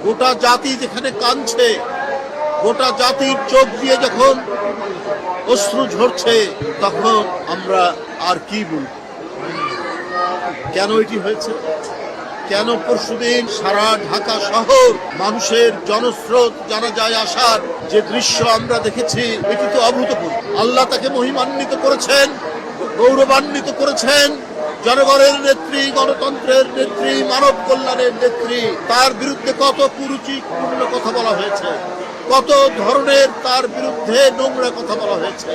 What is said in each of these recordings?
গোটা জাতি যেখানে কাঁদছে, গোটা জাতির চোখ দিয়ে যখন অশ্রু ঝরছে, তখন আমরা আর কি বলব? কেন এটি হয়েছে? কেন পরশুদিন সারা ঢাকা শহর মানুষের জনস্রোত জানা যায় আসার যে দৃশ্য আমরা দেখেছি, এটি তো অভূতপূর্ব। আল্লাহ তাকে মহিমান্বিত করেছেন, গৌরবান্বিত করেছেন। জনগণের নেত্রী, গণতন্ত্রের নেত্রী, মানব কল্যাণের নেত্রী, তার বিরুদ্ধে কত কুরুচিপূর্ণ কথা বলা হয়েছে, কত ধরনের তার বিরুদ্ধে নোংরা কথা বলা হয়েছে,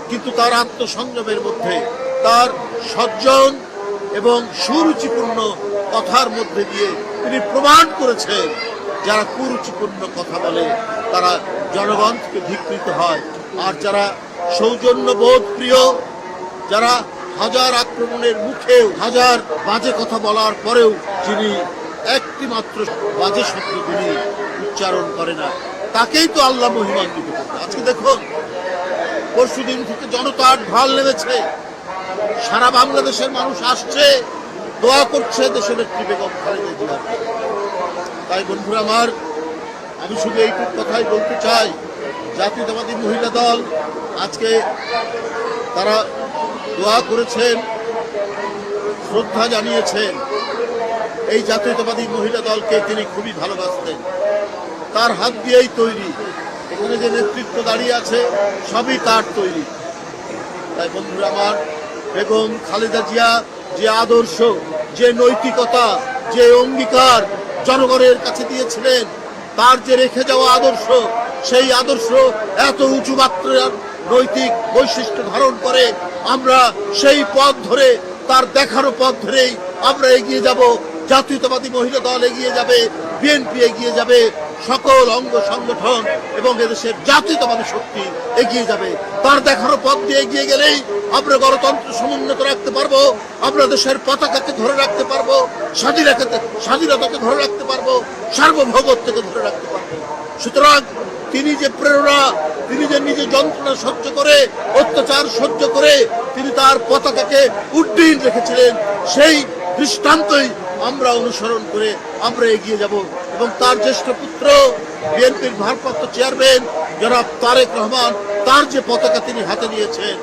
কিন্তু তার আত্মসংযমের মধ্যে, তার সজ্জন এবং সুরুচিপূর্ণ কথার মধ্যে দিয়ে তিনি প্রমাণ করেছেন যারা কুরুচিপূর্ণ কথা বলে তারা জনগণ থেকে ধিক্কৃত হয়, আর যারা সৌজন্যবোধ প্রিয়, যারা হাজার আক্রমণের মুখেও, হাজার বাজে কথা বলার পরেও যিনি একটি মাত্র বাজে শব্দ তিনি উচ্চারণ করে না, তাকেই তো আল্লাহ মহিমান্বিত করবে। আজকে দেখুন, পরশুদিন থেকে জনতার ঢল নেমেছে, সারা বাংলাদেশের মানুষ আসছে, দোয়া করছে দেশের নেত্রী বেগম খালেদা জিয়ার। তাই বন্ধুরা আমার, আমি শুধু এইটুকু কথাই বলতে চাই, জাতীয়তাবাদী মহিলা দল আজকে তারা দোয়া করেছেন, শ্রদ্ধা জানিয়েছেন। এই জাতীয়তাবাদী মহিলা দলকে তিনি খুবই ভালোবাসতেন, তার হাত দিয়েই তৈরি। এখানে যে নেতৃত্ব দাঁড়িয়ে আছে সবই তার তৈরি। তাই বন্ধুরা আমার, বেগম খালেদা জিয়া যে আদর্শ, যে নৈতিকতা, যে অঙ্গীকার জনগণের কাছে দিয়েছিলেন, তার যে রেখে যাওয়া আদর্শ, সেই আদর্শ এত উঁচু মাত্রার নৈতিক বৈশিষ্ট্য ধারণ করে আমরা সেই পথ ধরে, তার দেখানো পথ ধরেই আমরা এগিয়ে যাব। জাতীয়তাবাদী মহিলা দল এগিয়ে যাবে, বিএনপি এগিয়ে যাবে, সকল অঙ্গ সংগঠন এবং এদেশের জাতীয়তাবাদী শক্তি এগিয়ে যাবে। তার দেখানো পথ দিয়ে এগিয়ে গেলেই আমরা গণতন্ত্র সমুন্নত রাখতে পারবো, আমরা দেশের পতাকাকে ধরে রাখতে পারবো, স্বাধীনতাকে ধরে রাখতে পারবো, সার্বভৌমত্বকে ধরে রাখতে পারবো। সুতরাং তিনি যে প্রেরণা, তিনি যে নিজে যন্ত্রণা সহ্য করে, অত্যাচার সহ্য করে তিনি তার পতাকাকে উড্ডীন রেখেছিলেন, সেই দৃষ্টান্তই আমরা অনুসরণ করে আমরা এগিয়ে যাব। এবং তার জ্যেষ্ঠ পুত্র, বিএনপির ভারপ্রাপ্ত চেয়ারম্যান জনাব তারেক রহমান, তার যে পতাকা তিনি হাতে নিয়েছেন,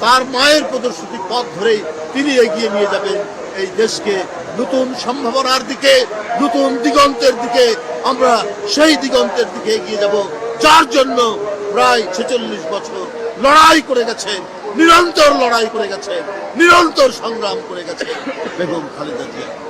তার মায়ের প্রদর্শিত পথ ধরেই তিনি এগিয়ে নিয়ে যাবেন এই দেশকে নতুন সম্ভাবনার দিকে, নতুন দিগন্তের দিকে। আমরা সেই দিগন্তের দিকে এগিয়ে যাব যার জন্য প্রায় 46 বছর লড়াই করে গেছেন, নিরন্তর লড়াই করে গেছেন, নিরন্তর সংগ্রাম করে গেছেন বেগম খালেদা জিয়া।